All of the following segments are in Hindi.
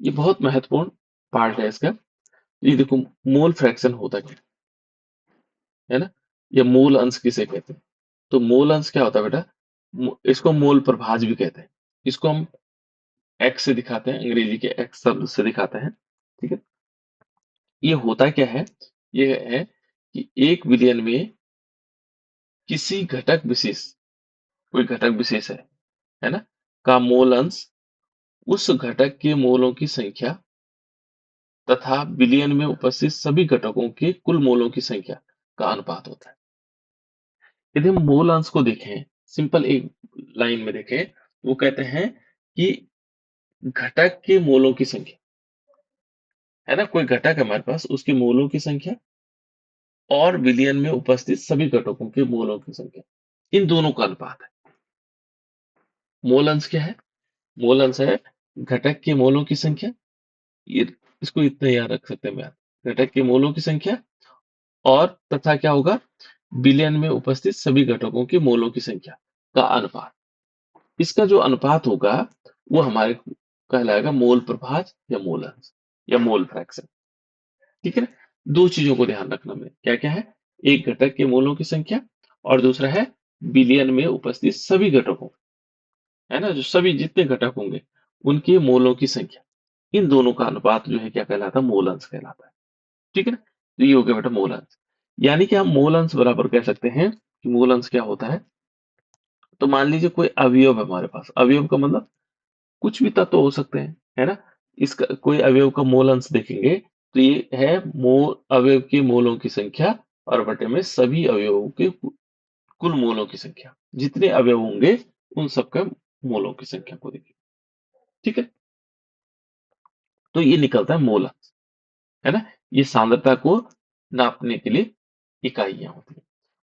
ये बहुत महत्वपूर्ण पार्ट है इसका। ये देखो, मोल फ्रैक्शन होता क्या है ना, या मूल अंश किसे कहते हैं? तो मूल अंश क्या होता है बेटा? इसको मूल प्रभाज भी कहते हैं। इसको हम एक्स से दिखाते हैं, अंग्रेजी के एक्स शब्द से दिखाते हैं। ठीक है। ये होता क्या है? ये है कि एक विलयन में किसी घटक विशेष, कोई घटक विशेष है ना, का मोल अंश उस घटक के मोलों की संख्या तथा विलयन में उपस्थित सभी घटकों के कुल मोलों की संख्या का अनुपात होता है। यदि हम मोल अंश को देखें, सिंपल एक लाइन में देखें, वो कहते हैं कि घटक के मोलों की संख्या, है ना, कोई घटक है हमारे पास, उसके मोलों की संख्या और विलयन में उपस्थित सभी घटकों के मोलों की संख्या, इन दोनों का अनुपात है। मोल अंश क्या है? मोल अंश है घटक के मोलों की संख्या। ये, इसको इतना याद रख सकते हैं मैं, घटक के मोलों की संख्या और तथा क्या होगा, विलयन में उपस्थित सभी घटकों के मोलों की संख्या का अनुपात। इसका जो अनुपात होगा वो हमारे कहलाएगा मोल प्रभाज या मोल अंश या मोल फ्रैक्शन। ठीक है ना? दो चीजों को ध्यान रखना में, क्या क्या है? एक घटक के मोलों की संख्या और दूसरा है विलयन में उपस्थित सभी घटकों, है ना, जो सभी जितने घटक होंगे उनके मोलों की संख्या, इन दोनों का अनुपात जो है क्या कहलाता है? मोल अंश कहलाता है। ठीक है ना? तो ये हो गया बेटा मोल अंश। यानी कि हम मोल अंश बराबर कह सकते हैं कि मोल अंश क्या होता है? तो मान लीजिए कोई अवयव है हमारे पास, अवयव का मतलब कुछ भी तत्व हो सकते हैं, है ना? इसका कोई अवयव का मोल अंश देखेंगे तो ये है मोल, अवयव के मोलों की संख्या और बटे में सभी अवयवों के कुल मोलों की संख्या, जितने अवयव होंगे उन सबका मोलों की संख्या को देखिए। ठीक है। तो ये निकलता है मोल अंश, है ना? ये सांद्रता को नापने के लिए इकाइयां होती है।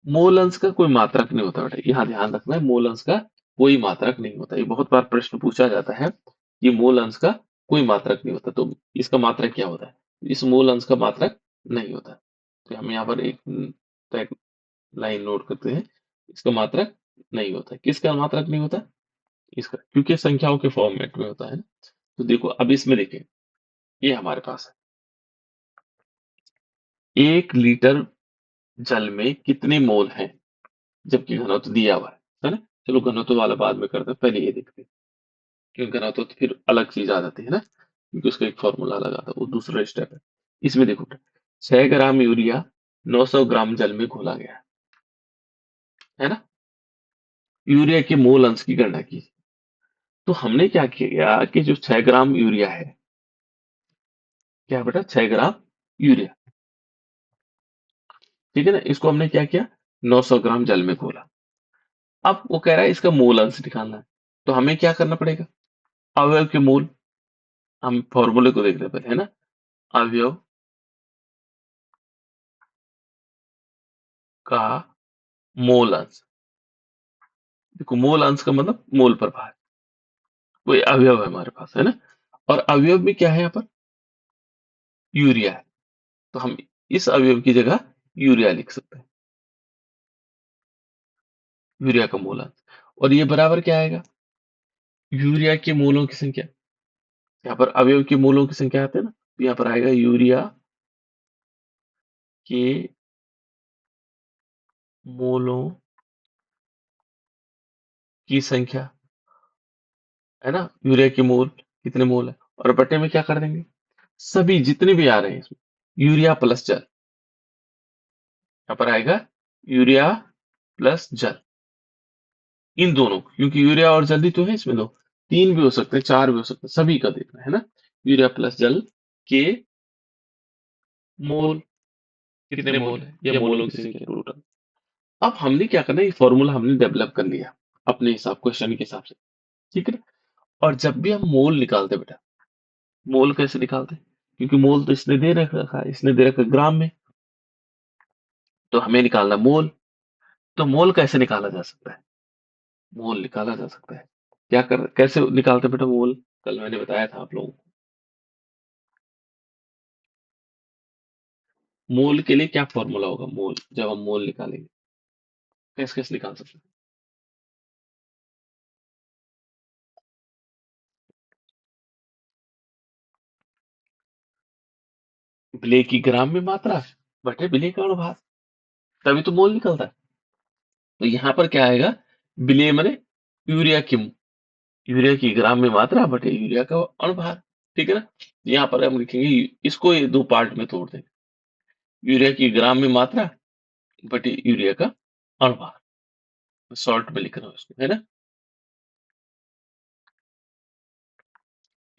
मोल अंश का कोई मात्रक नहीं होता बेटा, यहाँ ध्यान रखना है, मोल अंश का कोई मात्रक नहीं होता। ये बहुत बार प्रश्न पूछा जाता है कि मोल अंश का कोई मात्रक नहीं होता, तो इसका मात्रक क्या होता है? इस मोल अंश का मात्रक नहीं होता। तो हम यहाँ पर एक टैग लाइन नोट करते हैं, इसका मात्रक नहीं होता। किसका मात्रक नहीं होता? इसका, क्योंकि संख्याओं के फॉर्मेट में होता है ना। तो देखो अब इसमें देखें, ये हमारे पास है 1 लीटर जल में कितने मोल हैं, जबकि घनत्व दिया हुआ है ना? चलो घनत्व वाला बाद में करते हैं, पहले ये देखते हैं, क्योंकि घनत्व तो फिर अलग चीज आ जाती है ना, क्योंकि उसका एक फॉर्मूला अलग आता है, वो दूसरा स्टेप है। इसमें देखो, 6 ग्राम यूरिया 900 ग्राम जल में घोला गया है ना, यूरिया के मोल अंश की गणना की। तो हमने क्या किया कि जो 6 ग्राम यूरिया है, क्या है बेटा? 6 ग्राम यूरिया, ठीक है ना, इसको हमने क्या किया? 900 ग्राम जल में घोला। अब वो कह रहा है इसका मोल अंश निकालना है, तो हमें क्या करना पड़ेगा? अवयव के मोल, हम फॉर्मूले को देख रहे हैं पहले, है ना? अवयव का मोल अंश। देखो मोल अंश का मतलब मोल प्रभार, कोई अवयव है हमारे पास, है ना? और अवयव भी क्या है यहाँ पर? यूरिया है। तो हम इस अवयव की जगह यूरिया लिख सकते हैं, यूरिया का मोल अंश। और ये बराबर क्या आएगा? यूरिया के मोलों की संख्या। यहाँ पर अवयव के मोलों की संख्या आते हैं ना, तो यहाँ पर आएगा यूरिया के मोलों की संख्या, है ना? यूरिया के मोल कितने मोल है, और बटे में क्या कर देंगे? सभी जितने भी आ रहे हैं इसमें, यूरिया प्लस जल। यहाँ पर आएगा यूरिया प्लस जल, इन दोनों, क्योंकि यूरिया और जल्दी तो है इसमें दो, तीन भी हो सकते हैं, चार भी हो सकते हैं, सभी का देखना है ना। यूरिया प्लस जल के मोल कितने मोल है, या मोलों की संख्या टोटल। अब हमने क्या करना है, ये फॉर्मूला हमने डेवलप कर लिया अपने हिसाब, क्वेश्चन के हिसाब से। ठीक है ना? और जब भी हम मोल निकालते हैं बेटा, मोल कैसे निकालते हैं? क्योंकि मोल तो इसने दे रखा है, इसने दे रखा है ग्राम में, तो हमें निकालना मोल। तो मोल कैसे निकाला जा सकता है? मोल निकाला जा सकता है, क्या कर, कैसे निकालते हैं बेटा मोल? कल मैंने बताया था आप लोगों को। मोल के लिए क्या फॉर्मूला होगा? मोल, जब हम मोल निकालेंगे कैसे कैसे निकाल सकते हैं? विलेय की ग्राम में मात्रा बटे विलेय का अनुभार, तभी तो मोल निकलता है। तो यहाँ पर क्या आएगा, विलेय माने यूरिया की यूरिया की ग्राम में मात्रा बटे यूरिया का अनुभार। ठीक है ना। यहाँ पर हम लिखेंगे, इसको ये दो पार्ट में तोड़ देंगे, यूरिया की ग्राम में मात्रा बटे यूरिया का अनुभार। शॉर्ट में लिख रहा हूँ इसको, है ना,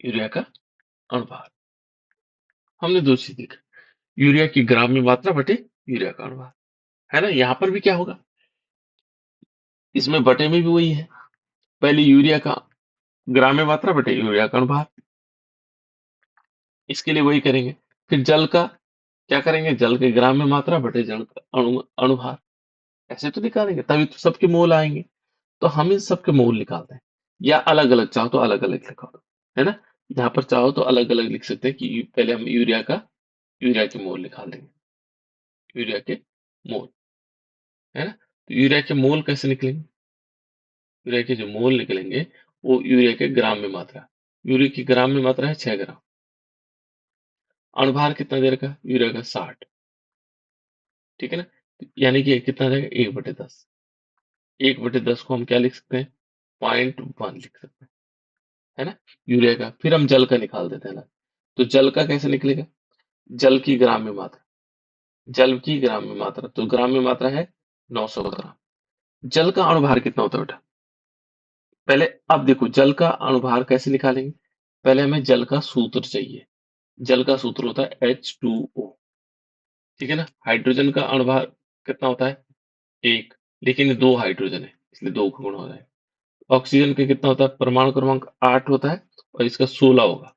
यूरिया का अनुभार। हमने दो चीज देखा, यूरिया की ग्राम में मात्रा बटे यूरिया का अनुभार, है ना। यहाँ पर भी क्या होगा, इसमें बटे में भी वही है, पहले यूरिया का ग्राम में मात्रा बटे यूरिया का अनुभार, इसके लिए वही करेंगे। फिर जल का क्या करेंगे, जल के ग्राम में मात्रा बटे जल का अनुभार, ऐसे तो निकालेंगे, तभी तो सबके मोल आएंगे। तो हम इन सबके मोल निकालते हैं, या अलग अलग चाहो तो अलग अलग लिखा दो, है ना। यहाँ पर चाहो तो अलग अलग लिख सकते हैं कि पहले हम यूरिया के मोल निकाल देंगे, यूरिया के मोल, है ना। तो यूरिया के मोल कैसे निकलेंगे, यूरिया के जो मोल निकलेंगे वो यूरिया के ग्राम में मात्रा, यूरिया की ग्राम में मात्रा है 6 ग्राम, अनुभार कितना देर का, यूरिया का 60। ठीक है ना। तो यानी कि कितना रहेगा, 1/10। 1/10 को हम क्या लिख सकते हैं, 0.1 लिख सकते हैं, है ना, यूरिया का। फिर हम जल का निकाल देते हैं ना। तो जल का कैसे निकलेगा, जल की ग्राम में मात्रा, जल की ग्राम में मात्रा, तो ग्राम में मात्रा है 900 ग्राम। जल का अणुभार कितना होता है बेटा, पहले अब देखो जल का अणुभार कैसे निकालेंगे, पहले हमें जल का सूत्र चाहिए। जल का सूत्र होता है H2O। ठीक है ना। हाइड्रोजन का अणुभार कितना होता है, 1, लेकिन ये 2 हाइड्रोजन है इसलिए 2 का गुणा हो जाएगा। ऑक्सीजन का कितना होता है, परमाणु क्रमांक 8 होता है और इसका 16 होगा।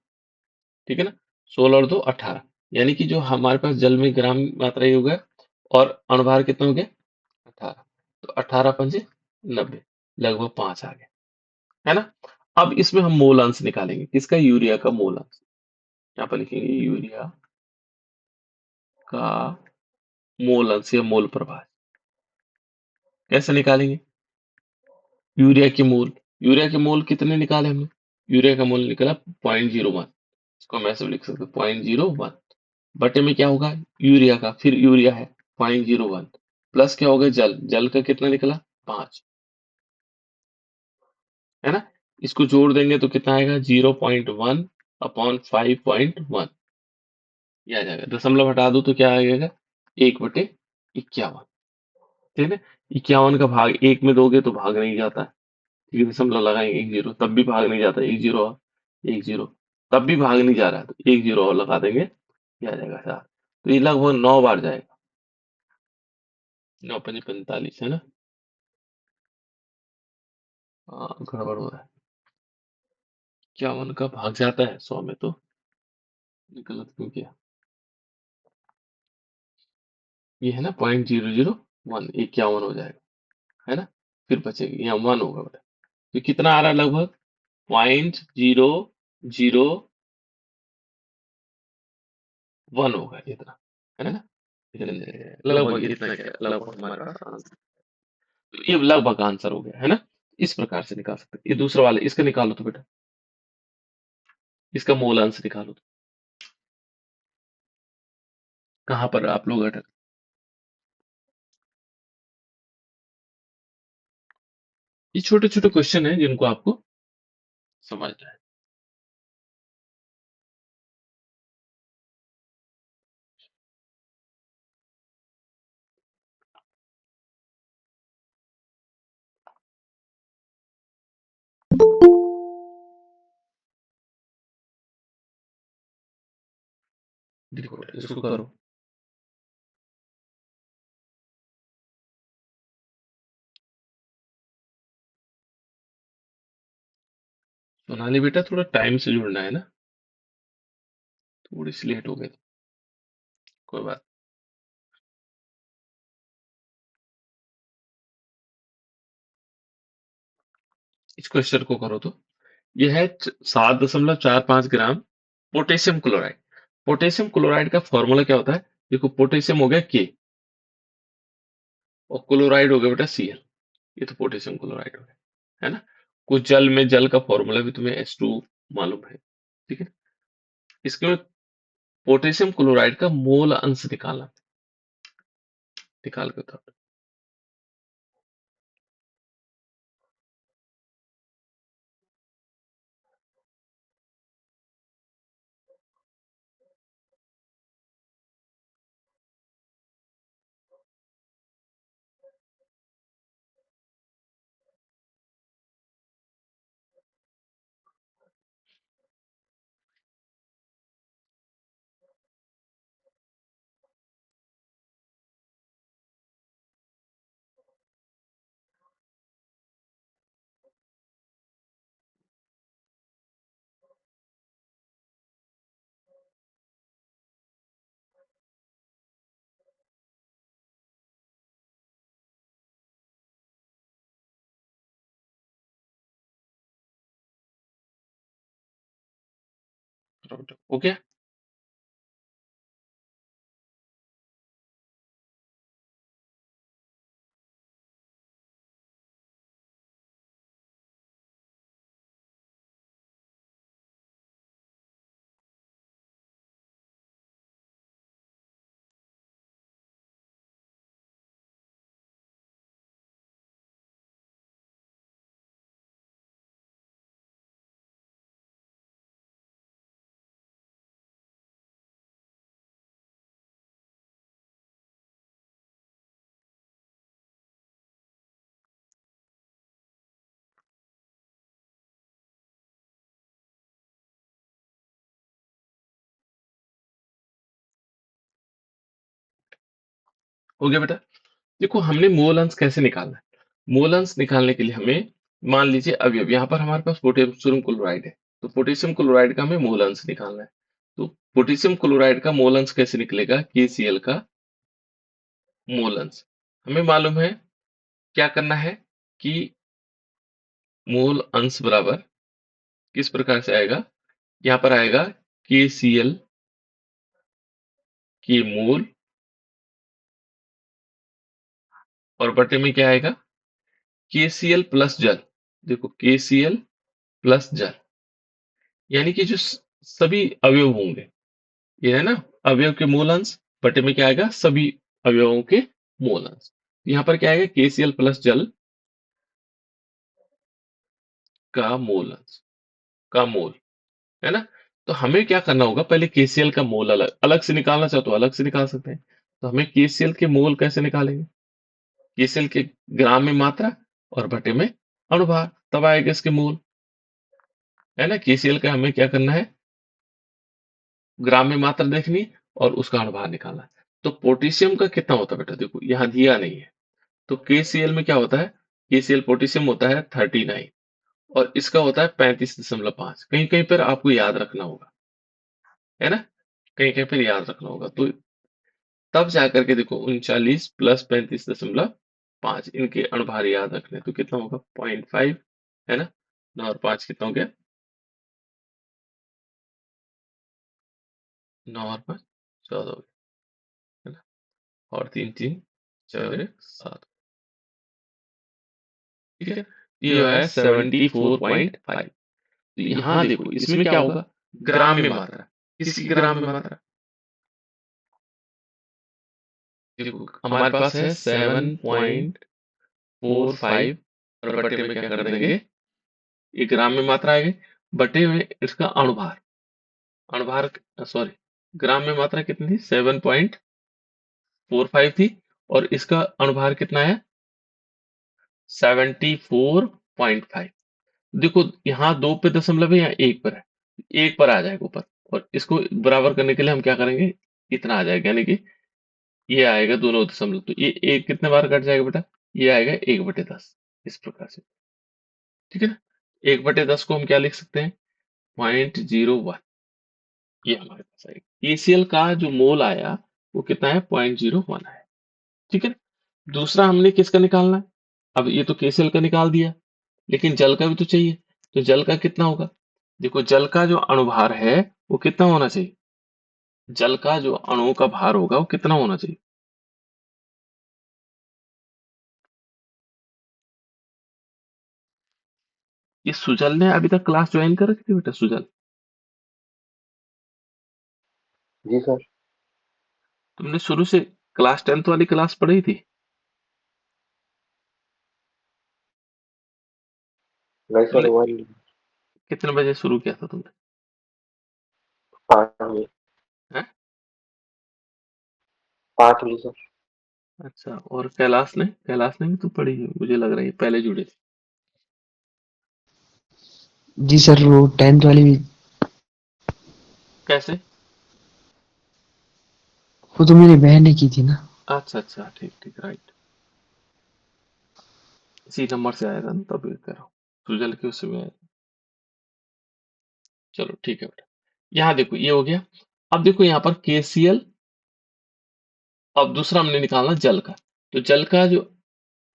ठीक है ना, 16 और 2 18, यानी कि जो हमारे पास जल में ग्राम मात्रा ये हो गया, और अणुभार कितना हो गया, 18। तो 18 पंजे 90, लगभग 5 आ गए, है ना। अब इसमें हम मोल अंश निकालेंगे, किसका, यूरिया का मोल अंश। यहाँ पर लिखेंगे यूरिया का मोल अंश या मोल प्रभाव, कैसे निकालेंगे, यूरिया के मोल, यूरिया के मोल कितने निकाले हमने, यूरिया का मोल निकला 0.01, इसको हम ऐसे भी लिख सकते हैं 0.01, बटे में क्या होगा, यूरिया का, फिर यूरिया है 0.01, प्लस क्या होगा, जल, जल का कितना निकला 5, है ना। इसको जोड़ देंगे तो कितना आएगा, 0.1 अपॉन 5.1, ये आ जाएगा। दशमलव हटा दो तो क्या आ जाएगा, 1/51। ठीक है। 51 का भाग 1 में दोगे तो भाग नहीं जाता है, ठीक है, दशमलव लगाएंगे 1 जीरो तब भी भाग नहीं जाता, 1 जीरो और 1 जीरो तब भी भाग नहीं जा रहा है, तो 1 जीरो और लगा देंगे, ये आ जाएगा 4। तो ये लगभग 9 बार जाएगा, 9×5 = 45, है ना। हाँ गड़बड़ हो रहा है, 51 का भाग जाता है 100 में, तो ये गलत क्यों किया, ये है ना 0.001, 51 हो जाएगा, है ना। फिर बचेगी यहाँ 1 होगा बेटा, तो कितना आ रहा है, लगभग 0.001 होगा, इतना, है ना। इतने लगभग इतना क्या, लगभग हमारे पास आंसर, तो ये लगभग आंसर हो गया, है ना। इस प्रकार से निकाल सकते हैं। ये दूसरा वाला, इसका निकालो तो बेटा, इसका मोल अंश निकालो तो, कहाँ पर आप लोग अटक, ये छोटे छोटे क्वेश्चन है जिनको आपको समझना है। देखो इसको करो, सोनाली बेटा थोड़ा टाइम से जुड़ना है ना, थोड़ी सी लेट हो गई, कोई बात। इस क्वेश्चन को करो तो, यह है 7.45 gram potassium chloride. Potassium chloride का फॉर्मूला क्या होता है, देखो पोटेशियम हो गया के, और क्लोराइड हो गया बेटा Cl, ये तो पोटेशियम क्लोराइड हो गया, है ना। कुछ जल में, जल का फॉर्मूला भी तुम्हें H2 मालूम है, ठीक है। इसके पोटेशियम क्लोराइड का मोल अंश निकालना, निकाल के बताओ। ओके, हो गया बेटा। देखो हमने मोल अंश कैसे निकालना है। मोल अंश निकालने के लिए हमें, मान लीजिए अवयव, यहाँ पर हमारे पास पोटेशियम क्लोराइड है, तो पोटेशियम क्लोराइड का हमें मोल अंश निकालना है। तो पोटेशियम क्लोराइड का मोल अंश कैसे निकलेगा, KCl का मोल अंश। हमें मालूम है क्या करना है कि मोल अंश बराबर किस प्रकार से आएगा, यहाँ पर आएगा KCl की मोल, और बटे में क्या आएगा, KCl प्लस जल। देखो KCl प्लस जल, यानी कि जो सभी अवयव होंगे, ये है ना, अवयव के मूल अंश, बटे में क्या आएगा, सभी अवयवों के मूल अंश। यहाँ पर क्या आएगा, KCl प्लस जल का मूल अंश, का मोल, है ना। तो हमें क्या करना होगा, पहले KCl का मोल अलग अलग से निकालना चाहो तो अलग से निकाल सकते हैं। तो हमें KCl के मोल कैसे निकालेंगे, KCl के ग्राम में मात्रा और बटे में अनुभार, तब आएगा इसके मूल, है ना। KCl का हमें क्या करना है, ग्राम में मात्रा देखनी और उसका अनुभार निकालना है। तो पोटेशियम का कितना होता है बेटा, देखो यहाँ दिया नहीं है। तो KCl में क्या होता है, KCl पोटेशियम होता है 39, और इसका होता है 35.5। कहीं कहीं पर आपको याद रखना होगा, है ना, कहीं कहीं पर याद रखना होगा। तो तब जाकर के देखो 39 प्लस 35.5, इनके अनुभार याद रखने, तो कितना होगा 0.5, है ना। 9 और 5 कितना हो गया, 9 और 5 14 हो गया, है ना। और 3 3 4 1 7, ठीक है। ये है 74.5। तो यहाँ देखो इसमें क्या होगा, ग्राम में मात्रा, किसकी ग्राम में मात्रा, देखो हमारे पास है 7.45, और बटे में क्या कर देंगे, ये ग्राम में मात्रा आएगी, बटे में इसका अणुभार, अणुभार सॉरी, ग्राम में मात्रा कितनी थी, 7.45 थी, और इसका अणुभार कितना है, 74.5। देखो यहाँ 2 पे दशमलव है, यहाँ 1 पर है, 1 पर आ जाएगा ऊपर, और इसको बराबर करने के लिए हम क्या करेंगे, इतना आ जाएगा, यानी कि ये आएगा दोनों दशमलव, तो ये एक कितने बार कट जाएगा बेटा, ये आएगा 1/10, इस प्रकार से, ठीक है ना। 1/10 को हम क्या लिख सकते हैं, 0.01, ये हमारे पास आएगा। KCl का जो मोल आया वो कितना है, 0.01 आया, ठीक है। दूसरा हमने किसका निकालना है, अब ये तो KCl का निकाल दिया, लेकिन जल का भी तो चाहिए। तो जल का कितना होगा, देखो जल का जो अणुभार है वो कितना होना चाहिए, जल का जो अणुओं का भार होगा वो कितना होना चाहिए। ये सुजल ने अभी तक क्लास ज्वाइन कर रखी थी बेटा, सुजल। जी सर। तुमने शुरू से क्लास 10th वाली क्लास पढ़ी थी? नहीं सर, तुमने वन कितने बजे शुरू किया था तुमने? 5 बजे। हैं? 5 बजे सर। अच्छा, और कैलाश ने भी तो पढ़ी है, मुझे लग रहा है पहले जुड़े थे। जी सर, वो 10th वाली भी। कैसे? वो तो मेरी बहन ने की थी ना। अच्छा अच्छा, ठीक ठीक, राइट। इसी नंबर से आया था ना, तभी कह रहा हूँ। सुजल के उसमें आया था। चलो ठीक है बेटा। यहाँ देखो ये हो गया। अब देखो यहाँ पर केसीएल। अब दूसरा हमने निकालना जल का। तो जल का जो,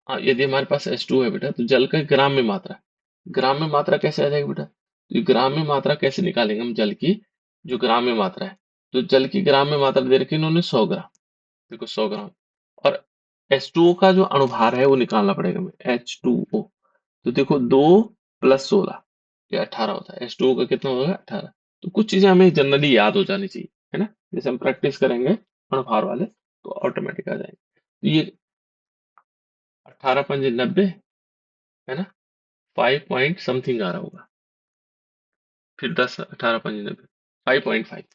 यदि हमारे पास H2 है बेटा, तो जल का ग्राम में मात्रा। ग्राम में मात्रा कैसे आ जाएगी बेटा? तो ये ग्राम में मात्रा कैसे निकालेंगे हम जल की? जो ग्राम में मात्रा है, तो जल की ग्राम में मात्रा दे रखी है इन्होंने 100 ग्राम। देखो 100 ग्राम। और H2O का जो अणुभार है वो निकालना पड़ेगा हमें, H2O। तो देखो 2 + 16, ये 18 होता है। H2O का कितना होगा? 18। तो कुछ चीजें हमें जनरली याद हो जानी चाहिए, है ना? जैसे हम प्रैक्टिस करेंगे अणुभार वाले, तो ऑटोमेटिक आ जाएंगे। तो ये 18×5 = 90, है ना? 5 पॉइंट समथिंग आ रहा होगा। फिर 10, 18×5 = 90, 5.5,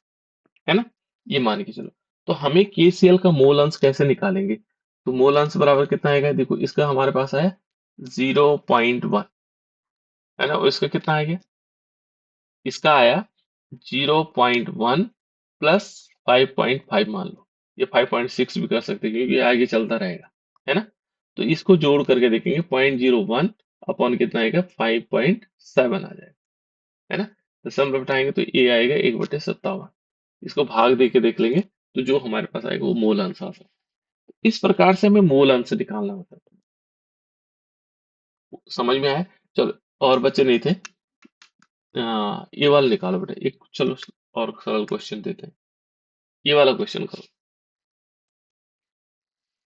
है ना? ये मान के चलो। तो हमें KCl का मोल अंश कैसे निकालेंगे? तो मोल अंश बराबर कितना आएगा? देखो इसका हमारे पास आया 0.1, है ना? और इसका कितना आएगा? इसका आया 0.1 प्लस 5.5 मान लो। ये 5.6 भी कर सकते हैं क्योंकि ये आगे चलता रहेगा, है ना? तो इसको जोड़ करके देखेंगे, 0.01 अपॉन कितना आएगा? 5.7 आ जाएगा, है ना? तो सम लौटाएंगे तो ये आएगा 1/57। इसको भाग दे के देख लेंगे, तो जो हमारे पास आएगा वो मूल अंश आ सकता है। इस प्रकार से हमें मूल अंश निकालना होता है। समझ में आया? चलो, और बच्चे नहीं थे? ये वाला निकालो बेटा एक, चलो और सरल क्वेश्चन देते हैं। ये वाला क्वेश्चन करो,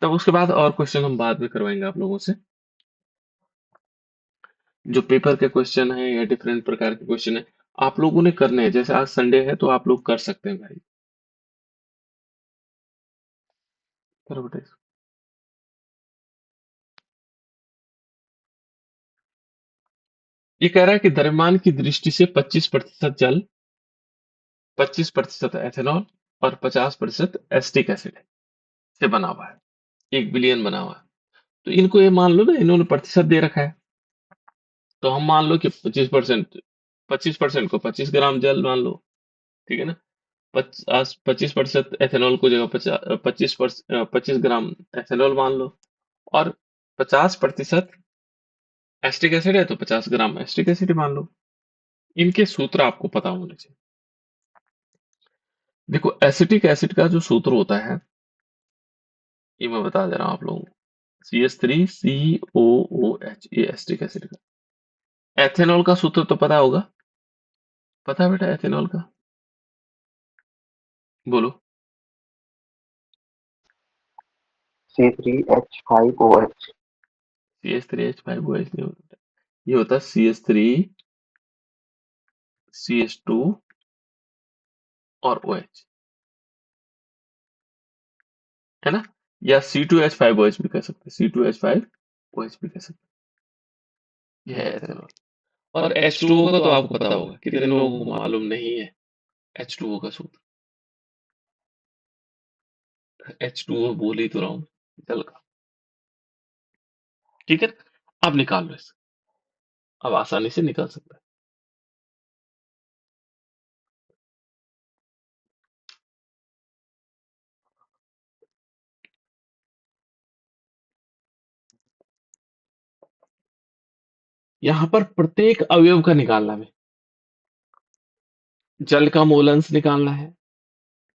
तब उसके बाद और क्वेश्चन हम बाद में करवाएंगे आप लोगों से। जो पेपर के क्वेश्चन है या डिफरेंट प्रकार के क्वेश्चन है, आप लोगों ने करने हैं। जैसे आज संडे है तो आप लोग कर सकते हैं भाई। करो बेटा इसको। ये कह रहा है कि द्रव्यमान की दृष्टि से 25% जल, 25% एथेनॉल और 50% एसिटिक एसिड से बना हुआ है। 1 बिलियन बना हुआ है। तो इनको ये मान लो ना, इन्होंने प्रतिशत दे रखा है। तो हम मान लो कि 25%, 25% को 25 ग्राम जल मान लो, ठीक है ना? 25% एथेनॉल को जगह 25 ग्राम एथेनॉल मान लो। और 50% एसिटिक एसिड है तो 50 ग्राम एसिटिक एसिड मान लो। इनके सूत्र आपको पता होने चाहिए। देखो एसिटिक एसिड का जो सूत्र होता है, ये मैं बता दे रहा हूँ आप लोगों को। CH3COOH, ये एसिटिक एसिड का। एथेनॉल का सूत्र तो पता होगा? पता है बेटा एथेनॉल का? बोलो। C3H5OH। CH3H5OH नहीं होता। ये होता है CH3CH2 और OH, है ना? या C2H5OH भी कह सकते हैं, C2H5OH भी कह सकते हैं। ये है एथेनॉल। और H2O का तो आपको पता होगा, कितने लोगों को मालूम नहीं है H2O का सूत्र? H2O बोल ही तो रहा हूँ, जल का। ठीक है, अब निकाल लो इसे। अब आसानी से निकल सकता है। यहाँ पर प्रत्येक अवयव का निकालना है। जल का मोलंश निकालना है,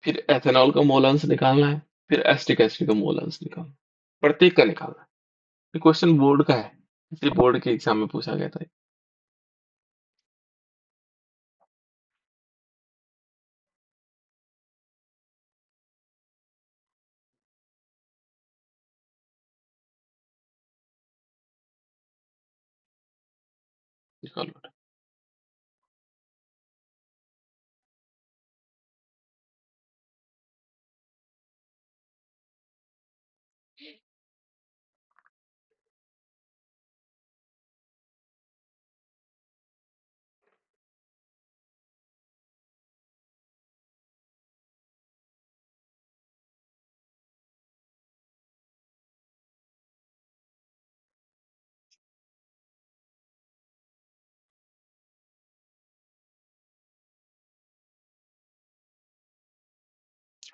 फिर एथेनॉल का मोलंश निकालना है, फिर एसिटिक एसिड का मोलंश निकालना है। प्रत्येक का निकालना है। ये क्वेश्चन बोर्ड का है, इसलिए बोर्ड के एग्जाम में पूछा गया था। निकाल लो।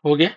हो गया?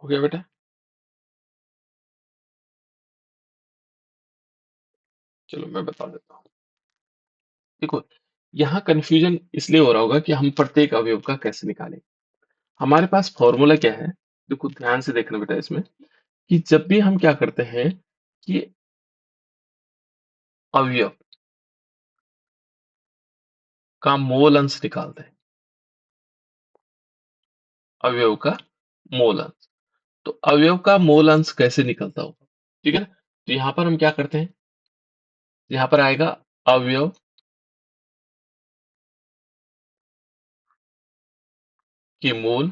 हो गया बेटा? चलो मैं बता देता हूँ। देखो, यहाँ कंफ्यूजन इसलिए हो रहा होगा कि हम प्रत्येक अवयव का कैसे निकालें। हमारे पास फॉर्मूला क्या है? देखो ध्यान से देखना बेटा इसमें, कि जब भी हम क्या करते हैं कि अवयव का मोल अंश निकालते हैं, अवयव का मोल अंश। तो अवयव का मोल अंश कैसे निकलता होगा? ठीक है ना? तो यहाँ पर हम क्या करते हैं, यहाँ पर आएगा अवयव के मोल,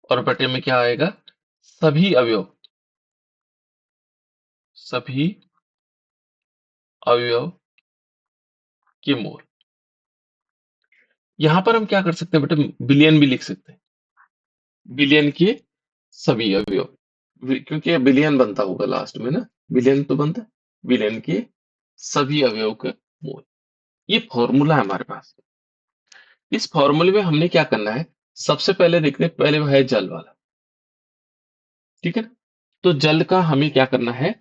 और बटे में क्या आएगा, सभी अवयव, सभी अवयव के मोल। यहाँ पर हम क्या कर सकते हैं बेटा, बिलियन भी लिख सकते हैं, बिलियन के सभी अवयव, क्योंकि बिलियन बनता होगा लास्ट में ना, बिलियन तो बनता है, बिलियन के सभी अवयव का मोल। ये फॉर्मूला है हमारे पास। इस फॉर्मूले में हमने क्या करना है, सबसे पहले देखते हैं, पहले वो है जल वाला, ठीक है ना? तो जल का हमें क्या करना है,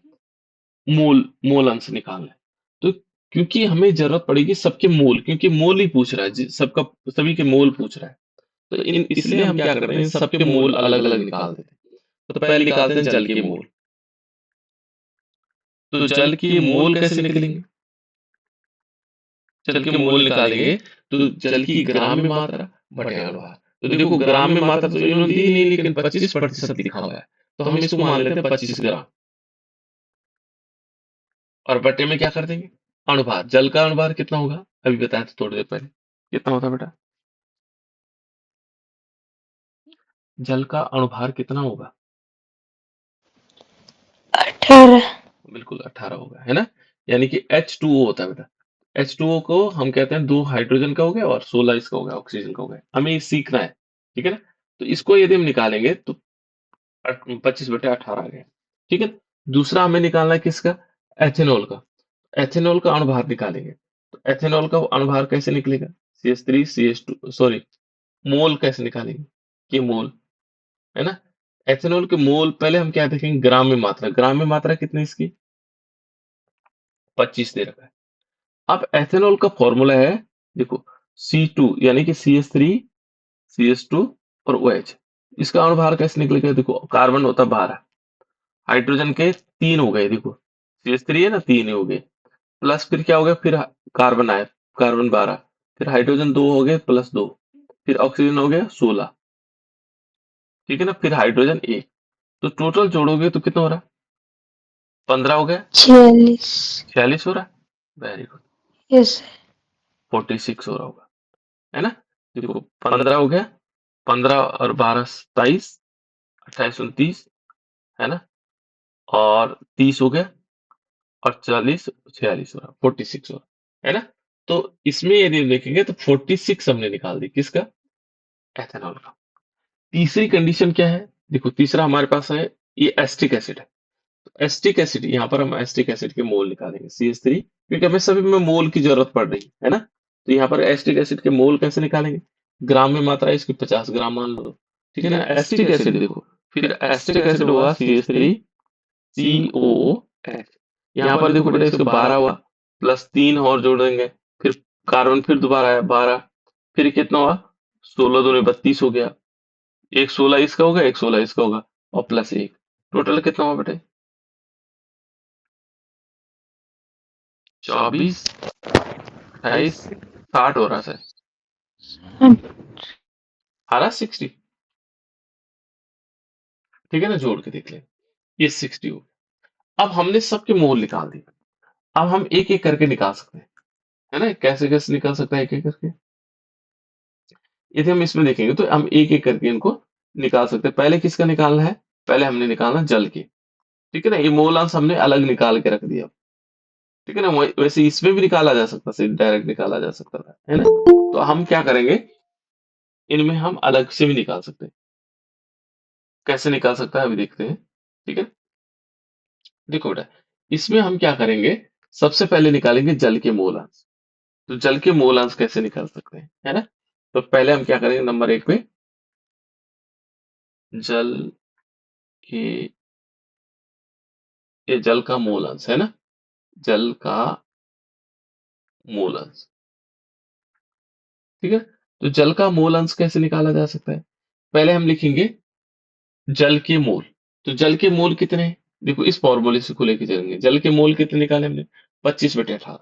मोल अंश निकालना है। तो क्योंकि हमें जरूरत पड़ेगी सबके मोल, क्योंकि मोल ही पूछ रहा है सबका, सभी के मोल पूछ रहा है। तो इसलिए हम क्या करते हैं, सबके मोल अलग अलग निकाल देते हैं। तो पहले निकालते हैं जल के मोल। तो जल के मोल कैसे निकलेंगे, जल के मोल निकालेंगे तो जल की ग्राम में मात्रा बटे अनुपात। तो देखो ग्राम में मात्रा तो इन्होंने दी ही नहीं, लेकिन 25% लिखा हुआ है, तो हम इसको मान लेते हैं 25 ग्राम, और बटे में क्या कर देंगे, अनुपात। जल का अनुपात कितना होगा, अभी बताया था थोड़ी देर पहले, कितना होता है बेटा, जल का अनुभार कितना होगा, 18। बिल्कुल 18 होगा, है ना? यानी कि H2O होता है बेटा। H2O को हम कहते हैं 2 हाइड्रोजन का हो गया और 16 इसका हो गया, ऑक्सीजन का हो गया। हमें ये सीखना है, ठीक है ना? तो इसको यदि हम निकालेंगे तो 25/18 आ गया, ठीक है। दूसरा हमें निकालना है किसका, एथेनॉल का। एथेनॉल का अणुभार निकालेंगे, तो एथेनॉल का अणुभार कैसे निकलेगा, CH3 CH2, सॉरी, मोल कैसे निकालेंगे, कि मोल, है ना? एथेनॉल के मोल पहले हम क्या देखेंगे, ग्राम में मात्रा, ग्राम में मात्रा कितनी इसकी, 25 दे रखा है। अब एथेनॉल का फॉर्मूला है, देखो, C2 यानी कि CH3 CH2 और OH। इसका अणुभार कैसे निकलेगा, देखो कार्बन होता है 12, हाइड्रोजन के 3 हो गए, देखो CH3 है ना, 3 ही हो गए, प्लस फिर क्या हो गया, फिर कार्बन आए, कार्बन 12, फिर हाइड्रोजन 2 हो गए प्लस 2, फिर ऑक्सीजन हो गया 16, ठीक है ना, फिर हाइड्रोजन 1। तो टोटल जोड़ोगे तो कितना हो रहा है, 15 हो गया, 46। 46 हो रहा है, वेरी गुड, यस सर। 46 हो रहा होगा, है ना? देखो 15 हो गया, 15 और 12 27, 28 29, है ना, और 30 हो गया, और 40 46 हो रहा, 46 हो रहा है ना? तो इसमें यदि देखेंगे तो 46 हमने निकाल दी, किसका, एथेनॉल का। तीसरी कंडीशन क्या है, देखो तीसरा हमारे पास है, ये एस्टिक एसिड है। एसिटिक एसिड, यहाँ पर हम एसिटिक एसिड के मोल निकालेंगे CH3, क्योंकि हमें सभी में मोल की जरूरत पड़ रही है ना। तो यहाँ पर एसिटिक एसिड के मोल कैसे निकालेंगे, ग्राम में मात्रा है इसकी 50 ग्राम मान लो, ठीक है ना। एसिटिक एसिड देखो, फिर एसिटिक एसिड होगा CH3COOH, यहाँ पर देखो बेटा इसका 12 हुआ, प्लस 3 और जोड़ देंगे, फिर कार्बन फिर दोबारा आया 12, फिर कितना हुआ 16 दूनी 32 हो गया, एक 16 इसका होगा, एक 16 इसका होगा, और प्लस एक, टोटल कितना हुआ बेटे 24 28 60 हो रहा है, आ रहा 60, ठीक है ना, जोड़ के देख ले, ये 60 हो गया। अब हमने सबके मोल निकाल दिए, अब हम एक एक करके निकाल सकते हैं, है ना। कैसे कैसे निकाल सकते हैं एक एक करके, यदि हम इसमें देखेंगे तो हम एक एक करके इनको निकाल सकते हैं। पहले किसका निकालना है, पहले हमने निकालना जल के, ठीक है ना। ये मोल अंश हमने अलग निकाल के रख दिया, ठीक है ना। वैसे इसमें भी निकाला जा सकता था, डायरेक्ट निकाला जा सकता था, है ना। तो हम क्या करेंगे, इनमें हम अलग से भी निकाल सकते हैं। कैसे निकाल सकता है अभी देखते हैं, ठीक है। देखो बेटा, इसमें हम क्या करेंगे, सबसे पहले निकालेंगे जल के मोल अंश। तो जल के मोल अंश कैसे निकाल सकते हैं, है ना। तो पहले हम क्या करेंगे, नंबर 1 पे जल के, ये जल का मोल अंश है ना, जल का मोल अंश, ठीक है। तो जल का मोल अंश कैसे निकाला जा सकता है, पहले हम लिखेंगे जल के मोल। तो जल के मोल कितने हैं, देखो इस फॉर्मूले से को लेके चलेंगे, जल के मोल कितने निकाले हमने 25/18,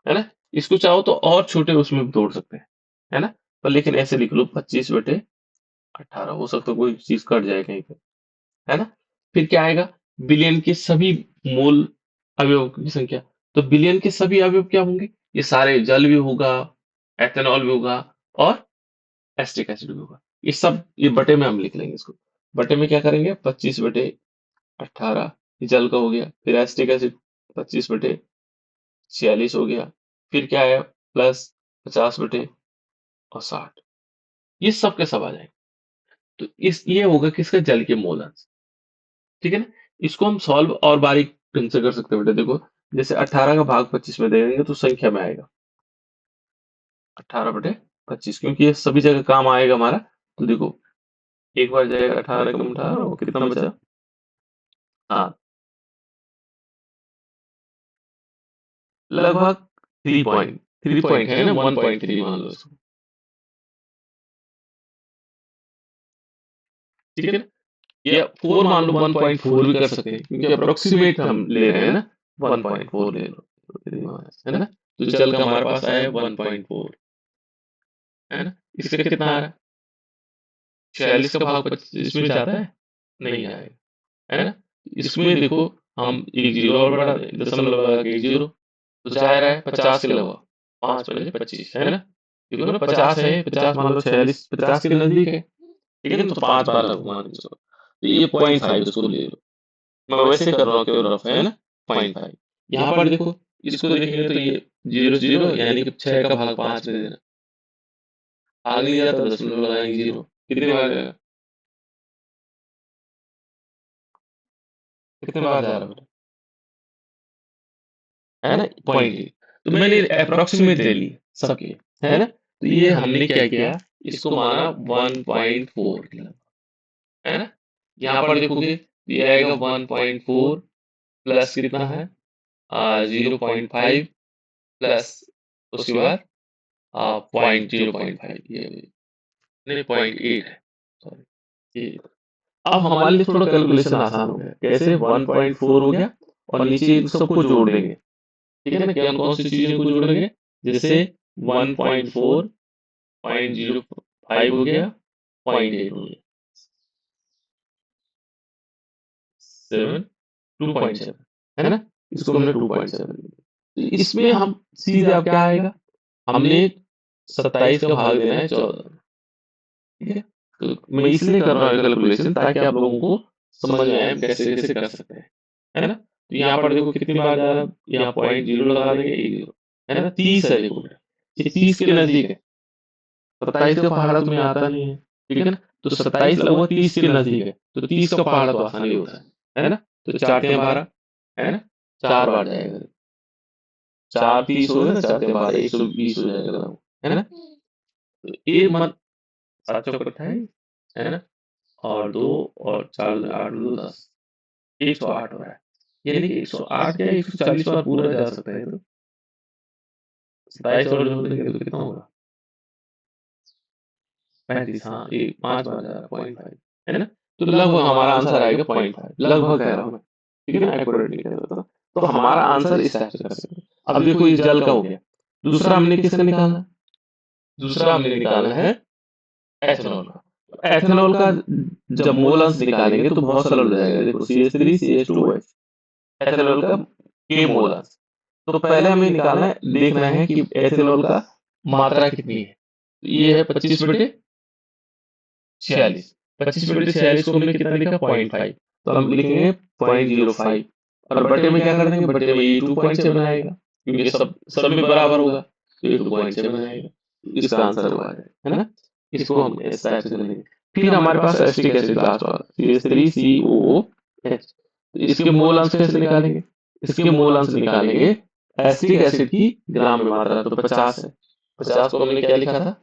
है ना। इसको चाहो तो और छोटे उसमें भी तोड़ सकते हैं, है ना, पर लेकिन ऐसे लिख लो 25/18, हो सकता है कोई चीज कट जाए कहीं पे, है ना। फिर क्या आएगा, बिलियन के सभी मोल अवयव की संख्या। तो बिलियन के सभी अवयव क्या होंगे, ये सारे जल भी होगा, एथेनॉल भी होगा, और एसिटिक एसिड भी होगा, ये सब ये बटे में हम लिख लेंगे इसको। बटे में क्या करेंगे, 25/18 ये जल का हो गया, फिर एसिटिक एसिड 25/46 हो गया, फिर क्या आया प्लस 50/60, ये सब के सब आ जाएंगे। तो इस ये होगा किसका, जल के मोल अंश, ठीक है ना। इसको हम सॉल्व और बारीक ढंग से कर सकते हैं बेटा, देखो जैसे 18 का भाग 25 में देंगे तो संख्या में आएगा 18/25, क्योंकि ये सभी जगह काम आएगा हमारा। तो देखो एक बार जाएगा 18 कम 18, और कितना बचा, हाँ लगभग 3 पॉइंट है ना, 1.3 मान लो इसको, ठीक है ना। या 4 मान लो, 1.4 भी कर सकते हैं, क्योंकि अप्रोक्सीमेट हम ले रहे हैं ना, 1.4 ले लो, है ना। तो जल का हमारे पास आया 1.4, है ना। इसका कितना आ रहा है, 46 का भाग 25 में जाता है, नहीं आएगा, है ना। इसमें देखो हम एक जीरो और बढ़ा दें, दशमलव लगा के एक जीरो, तो जा रहा है 50 के लगभग, 5×5 = 25, है ना। देखो ना 50 है, 50 मान लो 46 50 के नजदीक है, ठीक है ना। तो 5 बार लगभग मान लो, तो ये 0.5 इसको ले लो, मैं वैसे कर रहा हूँ केवल रफ, है ना, 0.5। यहाँ पर देखो इसको देखेंगे तो ये 0 0 यानी कि 6 का भाग 5 में देना, भाग नहीं जाता, दशमलव लगाएंगे जीरो, कितने बार जाएगा, कितने बार जा रहा है ना, 0.8। तो मैंने अप्रोक्सीमेट ले ली सबके, है ना। तो ये हमने क्या किया, इसको माना 1.4 किया, है ना। यहाँ पर देखोगे ये आएगा 1.4 प्लस कितना है 0.5 प्लस उसके बाद 0.5, ये नहीं 0.8 है, सॉरी ये। अब हमारे लिए थोड़ा कैलकुलेशन आसान हो गया, कैसे 1.4 हो गया और नीचे इन सबको जोड़ देंगे, ठीक है ना। कौन कौन सी चीजों को जोड़ेंगे, जैसे 1.4 0.05 हो गया, 0.8 हो गया, 7 2.7, है ना। इसको हमने 2.7, इसमें हम सीधे अब क्या आएगा, हमने 27 का भाग देना है 14, ठीक है। तो मैं इसलिए कर रहा हूँ कैलकुलेशन ताकि आप लोगों को समझ में आए हम कैसे कैसे कर सकते हैं, है ना। तो यहाँ पर देखो कितनी बार जा रहा है, यहाँ 0.0 लगा देंगे 1 0, है ना। 30 है, देखो ये 30 के नजदीक है, 27 का पहाड़ा तुम्हें आता नहीं है, ठीक है ना। तो 27 लगभग 30 के नजदीक है, तो 30 का पहाड़ा तो आसानी होता है ना। तो 4 तिया 12 है ना, 4 बार जाएगा, 4 30 हो गए ना, 4 तिया 12 120 हो जाएगा ग्राम, है ना। तो ये मन 7 चौक 28 है ना, और 2 और 4 8 2 10 108 हो रहा है। यानी कि 108 क्या 140 बार पूरा जा सकता है। तो 27 और जोड़ देंगे तो कितना होगा, 35। हाँ, ये 5 बार जा रहा है, 0.5 है ना। तो लगभग हमारा आंसर आएगा 0.5, लगभग कह रहा हूँ मैं, ठीक है ना, एक्यूरेट नहीं कह रहा था। तो हमारा आंसर इस टाइप से कर सकते हैं। अब देखो इस जल का हो गया। दूसरा हमने किसका निकालना, दूसरा हमने निकालना है एथेनॉल का। एथेनॉल का जब मोल अंश निकालेंगे तो बहुत सरल हो जाएगा। देखो CH3 CH2OH, एथेनॉल का के मोल अंश। तो पहले हमें निकालना है, देखना है कि एथेनॉल का मात्रा कितनी है। ये है 25/46। 25/46 को हमने कितना लिखा, 0.5, तो हम लिखेंगे 0.05। और बटे में क्या कर देंगे, बटे में ये 2.7 आएगा, क्योंकि सब में बराबर होगा, तो ये 2.7 आएगा। इसका आंसर हुआ है ना। इसको हम इस टाइप से कर लेंगे। फिर हमारे पास एसिटिक एसिड लास्ट वाला CH3COOH। तो इसके मोल अंश कैसे निकालेंगे, इसके मोल अंश निकालेंगे एसिटिक एसिड की ग्राम में मात्रा, तो 50 है। 50 को हमने क्या लिखा था,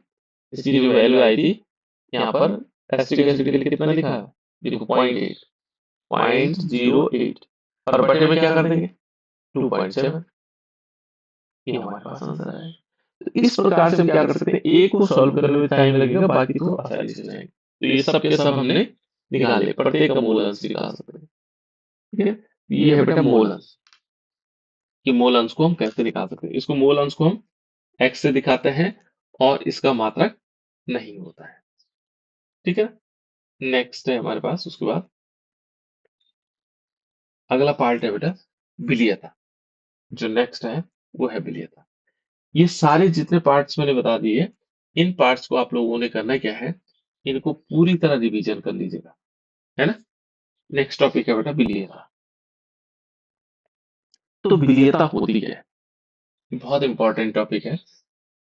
इसकी जो वैल्यू आई थी यहाँ पर एसिटिक एसिड के लिए कितना लिखा है, देखो 0.08 और बटे में क्या कर देंगे 2.7। ये हमारे पास आंसर आया। तो इस प्रकार से हम क्या कर सकते हैं, एक को सॉल्व करने में टाइम लगेगा, बाकी तो आसानी से जाएंगे। तो ये सब के सब हमने निकाले, प्रत्येक का मोल अंश निकाल सकते हैं, ठीक है। ये है बेटा मोल अंश, कि मोल अंश को हम कैसे निकाल सकते हैं। इसको मोल अंश को हम x से दिखाते हैं और इसका मात्रक नहीं होता है, ठीक है। नेक्स्ट है हमारे पास, उसके बाद अगला पार्ट है बेटा विलीयता। जो नेक्स्ट है वो है विलीयता। ये सारे जितने पार्ट्स मैंने बता दिए, इन पार्ट्स को आप लोगों ने करना क्या है, इनको पूरी तरह रिवीजन कर लीजिएगा, है ना। नेक्स्ट टॉपिक है बेटा विलीयता। तो विलीयता होती क्या है, बहुत इंपॉर्टेंट टॉपिक है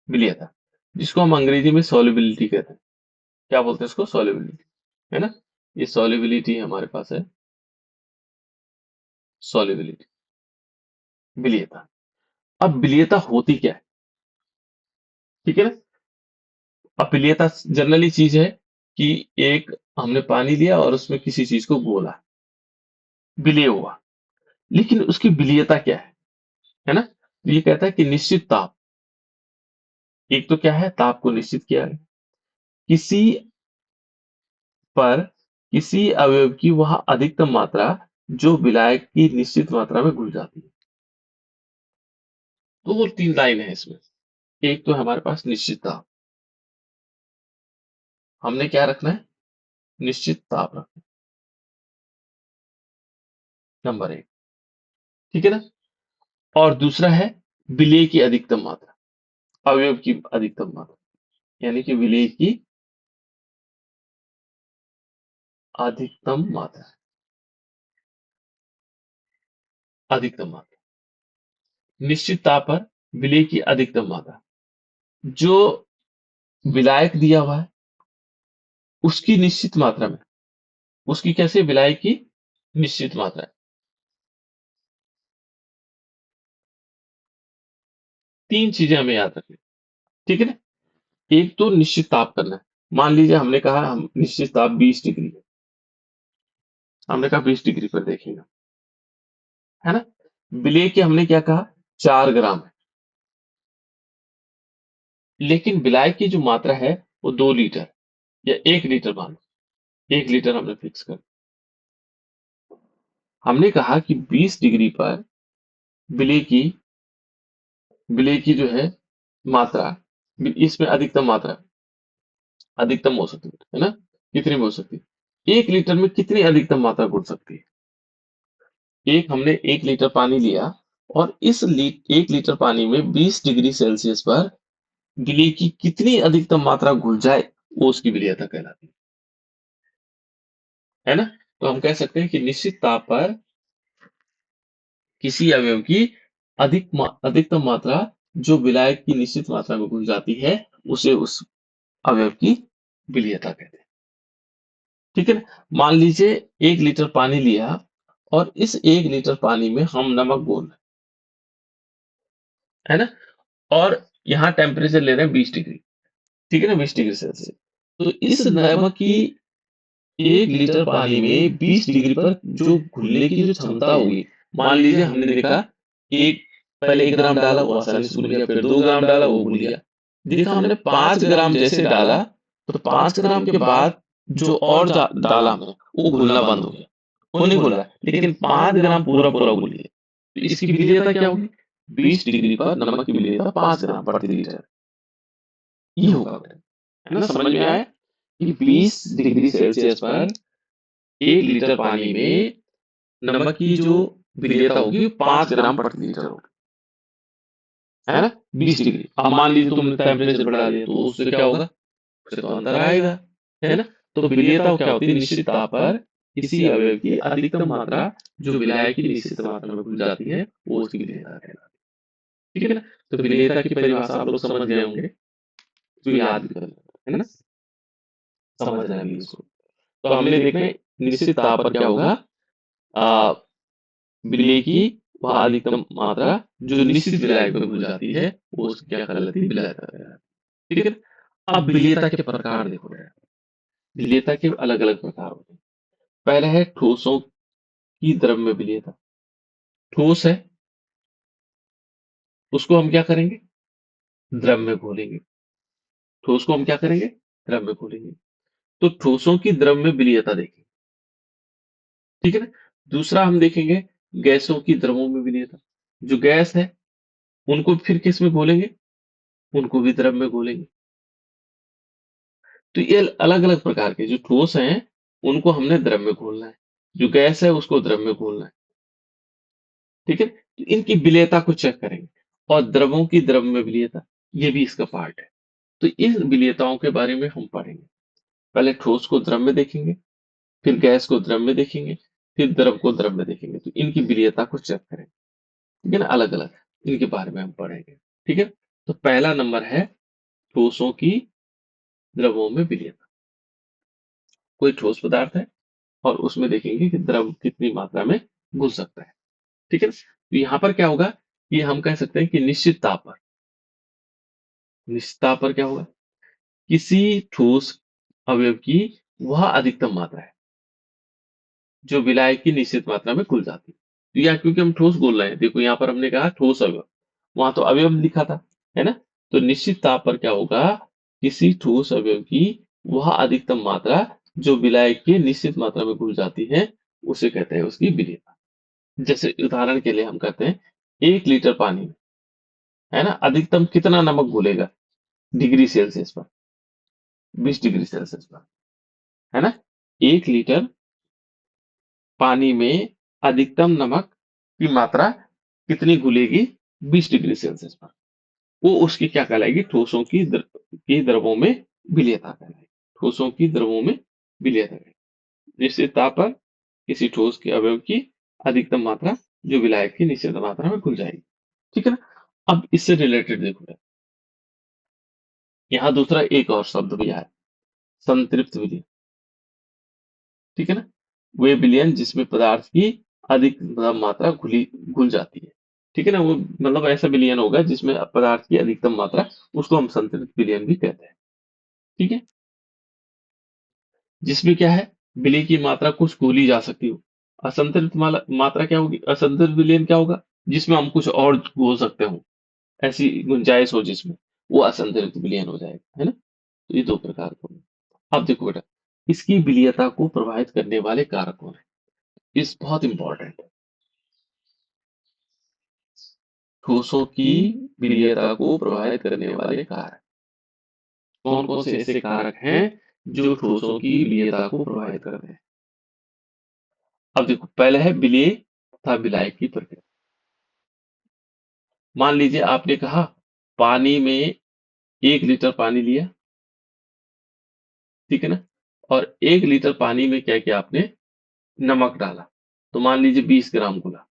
विलीयता, जिसको हम अंग्रेजी में सॉल्युबिलिटी कहते हैं। क्या बोलते हैं इसको, सॉल्युबिलिटी, है ना। ये सॉल्युबिलिटी हमारे पास है, सॉल्युबिलिटी, विलीयता। अब विलीयता होती क्या है, ठीक है ना। अब विलीयता जनरली चीज है कि एक हमने पानी लिया और उसमें किसी चीज को घोला, विलेय हुआ, लेकिन उसकी विलीयता क्या है ना। तो ये कहता है कि निश्चित ताप, एक तो क्या है, ताप को निश्चित किया है, किसी पर किसी अवयव की वह अधिकतम मात्रा जो विलायक की निश्चित मात्रा में घुल जाती है। तो वो 3 लाइन है इसमें। एक तो है हमारे पास निश्चित ताप, हमने क्या रखना है, निश्चित ताप रखना है, नंबर 1, ठीक है ना। और दूसरा है विलेय की अधिकतम मात्रा, अवयव की अधिकतम मात्रा, यानी कि विलेय की अधिकतम मात्रा, अधिकतम मात्रा, निश्चित ताप पर विलेय की अधिकतम मात्रा, जो विलायक दिया हुआ है उसकी निश्चित मात्रा में, उसकी कैसे, विलायक की निश्चित मात्रा है। 3 चीजें हमें याद रखनी, ठीक है ना। एक तो निश्चित ताप करना है। मान लीजिए हमने कहा हम निश्चित ताप 20 डिग्री है, हमने कहा 20 डिग्री पर देखेंगे, है ना। विलेय की हमने क्या कहा, 4 ग्राम है, लेकिन विलायक की जो मात्रा है वो 2 लीटर या 1 लीटर, मान 1 लीटर हमने फिक्स कर। हमने कहा कि 20 डिग्री पर विलेय की जो है मात्रा, इसमें अधिकतम मात्रा, अधिकतम हो सकती है ना, कितनी भी हो सकती है। 1 लीटर में कितनी अधिकतम मात्रा घुल सकती है। हमने 1 लीटर पानी लिया और इस 1 लीटर पानी में 20 डिग्री सेल्सियस पर विलेय की कितनी अधिकतम मात्रा घुल जाए, वो उसकी विलेयता कहलाती है ना। तो हम कह सकते हैं कि निश्चित ताप पर किसी अवयव की अधिकतम मात्रा जो विलायक की निश्चित मात्रा में घुल जाती है, उसे उस अवयव की विलीयता कहते हैं, ठीक है ना। मान लीजिए 1 लीटर पानी लिया और इस 1 लीटर पानी में हम नमक घोल रहे हैं, है ना? और यहाँ टेम्परेचर ले रहे हैं 20 डिग्री, ठीक है ना? 20 डिग्री सेल्सियस। तो इस नमक की 1 लीटर पानी में 20 डिग्री पर जो घुलने की जो क्षमता होगी, मान लीजिए हमने देखा एक पहले 1 ग्राम डाला वो आसानी से घुल गया, फिर 2 ग्राम डाला वो घुल गया। देखा हमने 5 ग्राम जैसे डाला, तो 5 ग्राम के बाद जो और डाला हमने वो घुलना बंद हो गया, वो नहीं घुल रहा, लेकिन 5 ग्राम पूरा पूरा घुल गया। तो इसकी विलेयता क्या होगी? 20 डिग्री पर नमक की विलेयता 5 ग्राम प्रति लीटर ये होगा बेटा, है ना? समझ में आया कि 20 डिग्री सेल्सियस पर 1 लीटर पानी में नमक की जो विलेयता होगी 5 ग्राम प्रति लीटर होगी, है ना? 20 डिग्री। अब मान लीजिए तुमने टेम्परेचर बढ़ा दिया तो उससे क्या होगा? उससे तो अंतर आएगा, है ना? तो विलेयता क्या होती है? निश्चित ताप पर किसी अवयव की अधिकतम मात्रा जो विलायक की निश्चित मात्रा में घुल जाती है वो उसकी विलेयता कहलाती है, ठीक है ना? तो विलेयता की परिभाषा आप लोग समझ गए होंगे, तो याद भी कर लेना, है ना? समझना भी इसको। तो हमने देखना है निश्चित ताप पर क्या होगा? आ, विलेय की वह अधिकतम मात्रा जो निश्चित विलायक में घुल जाती है वो उसकी क्या कहलाती है? विलायता कहलाती है, ठीक है ना? अब विलेयता के प्रकार देखो यार, विलेयता के अलग अलग प्रकार होते हैं। पहला है ठोसों की द्रव्य विलेयता। ठोस है उसको हम क्या करेंगे? द्रव में घोलेंगे। ठोस को हम क्या करेंगे? द्रव में घोलेंगे। तो ठोसों की द्रव में विलेयता देखेंगे, ठीक है ना? दूसरा हम देखेंगे गैसों की द्रवों में विलेयता। जो गैस है उनको फिर किस में घोलेंगे? उनको भी द्रव में घोलेंगे। तो ये अलग अलग प्रकार के जो ठोस हैं उनको हमने द्रव में घोलना है, जो गैस है उसको द्रव में घोलना है, ठीक है? तो इनकी विलेयता को चेक करेंगे और द्रवों की द्रव में विलेयता ये भी इसका पार्ट है। तो इन विलेयताओं के बारे में हम पढ़ेंगे। पहले ठोस को द्रव में देखेंगे, फिर गैस को द्रव में देखेंगे, फिर द्रव को द्रव में देखेंगे। तो इनकी विलेयता को चेक करेंगे, ठीक है ना? अलग अलग इनके बारे में हम पढ़ेंगे, ठीक है? तो पहला नंबर है ठोसों की द्रवों में विलेयता। कोई ठोस पदार्थ है और उसमें देखेंगे कि द्रव कितनी मात्रा में घुल सकता है, ठीक है ना? तो यहाँ पर क्या होगा कि हम कह सकते हैं कि निश्चित ताप पर, निश्चित ताप पर क्या होगा? किसी ठोस अवयव की वह अधिकतम मात्रा है जो विलायक की निश्चित मात्रा में घुल जाती है। तो यहाँ क्योंकि हम ठोस बोल रहे हैं, देखो यहाँ पर हमने कहा ठोस अवयव, वहां तो अवयव लिखा था, है ना? तो निश्चित ताप पर क्या होगा? किसी ठोस अवयव की वह अधिकतम मात्रा जो विलायक की निश्चित मात्रा में घुल जाती है उसे कहते हैं उसकी विलेयता। जैसे उदाहरण के लिए हम कहते हैं 1 लीटर पानी में, है ना, अधिकतम कितना नमक घुलेगा डिग्री सेल्सियस पर? 20 डिग्री सेल्सियस पर, है ना? 1 लीटर पानी में अधिकतम नमक की मात्रा कितनी घुलेगी 20 डिग्री सेल्सियस पर? वो उसकी क्या कहलाएगी? ठोसों की की द्रवों में विलेयता कहलाएगी। ठोसों की द्रवों में विलेयता कहलाएगी। निश्चित ताप पर किसी ठोस के अवयव की अधिकतम मात्रा जो विलायक की निश्चित मात्रा में घुल जाएगी, ठीक है ना? अब इससे रिलेटेड देखो, यहाँ दूसरा एक और शब्द भी है, संतृप्त विलयन, ठीक है ना? वे विलयन जिसमें पदार्थ की अधिक मात्रा घुल जाती है, ठीक है ना? वो मतलब ऐसा विलयन होगा जिसमें पदार्थ की अधिकतम मात्रा, उसको हम संतृप्त विलयन भी कहते हैं, ठीक है? जिसमें क्या है? विलय की मात्रा कुछ घोली जा सकती हो। असंतृप्त मात्रा क्या होगी? असंतृप्त विलयन क्या होगा? जिसमें हम कुछ और घोल सकते हो, ऐसी गुंजाइश हो जिसमें, वो असंतृप्त विलयन हो जाएगा, है ना? तो ये दो प्रकार के होंगे। अब देखो बेटा, इसकी विलीयता को प्रभावित करने वाले कारक कौन है? इस बहुत इंपॉर्टेंट है। ठोसों की विलीयता को प्रभावित करने वाले कारक कौन कौन से ऐसे कारक हैं जो ठोसों की विलीयता को प्रभावित करते हैं? अब देखो, पहले है विलेय तथा विलायक की प्रक्रिया। मान लीजिए आपने कहा पानी में 1 लीटर पानी लिया, ठीक है ना? और 1 लीटर पानी में क्या किया आपने? नमक डाला, तो मान लीजिए 20 ग्राम घुला,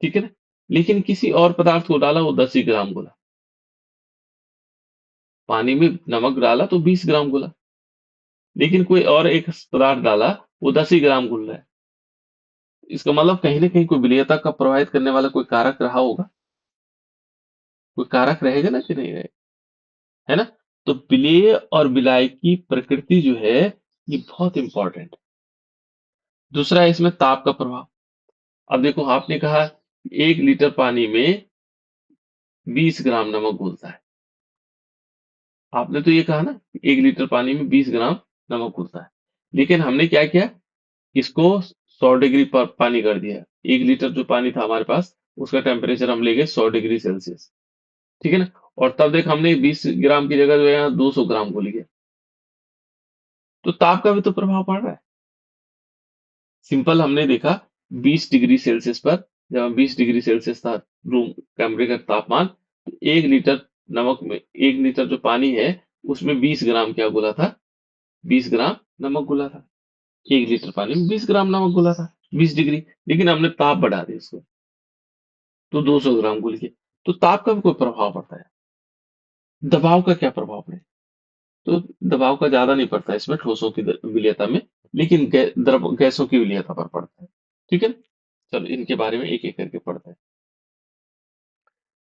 ठीक है ना? लेकिन किसी और पदार्थ को डाला वो 10 ही ग्राम घुला। पानी में नमक डाला तो 20 ग्राम घुला, लेकिन कोई और एक पदार्थ डाला वो 10 ही ग्राम घुल रहा है। इसका मतलब कहीं ना कहीं कोई विलेयता का प्रभावित करने वाला कोई कारक रहा होगा, कोई कारक रहेगा ना कि नहीं रहेगा, है ना। तो विलेय और विलायक की प्रकृति जो है ये बहुत इंपॉर्टेंट है। दूसरा है इसमें ताप का प्रभाव। अब देखो आपने कहा 1 लीटर पानी में 20 ग्राम नमक घुलता है। आपने तो ये कहा ना 1 लीटर पानी में 20 ग्राम नमक घुलता है, लेकिन हमने क्या किया, इसको 100 डिग्री पर पानी कर दिया। 1 लीटर जो पानी था हमारे पास उसका टेम्परेचर हम ले गए 100 डिग्री सेल्सियस, ठीक है ना। और तब देख हमने 20 ग्राम की जगह जो है यहाँ 200 ग्राम घुल गया। तो ताप का भी तो प्रभाव पड़ रहा है। सिंपल हमने देखा 20 डिग्री सेल्सियस पर, जब 20 डिग्री सेल्सियस था रूम कमरे का तापमान, तो 1 लीटर नमक में 1 लीटर जो पानी है उसमें 20 ग्राम क्या घुला था, 20 ग्राम नमक घुला था। 1 लीटर पानी में 20 ग्राम नमक घुला था 20 डिग्री, लेकिन हमने ताप बढ़ा दी उसको, तो 200 ग्राम घुल गया। तो ताप का भी कोई प्रभाव पड़ता है। दबाव का क्या प्रभाव पड़े, तो दबाव का ज्यादा नहीं पड़ता इसमें ठोसों की विलेयता में, लेकिन द्रव गैसों की विलेयता पर पड़ता है, ठीक है। चलो इनके बारे में एक एक करके पढ़ते हैं।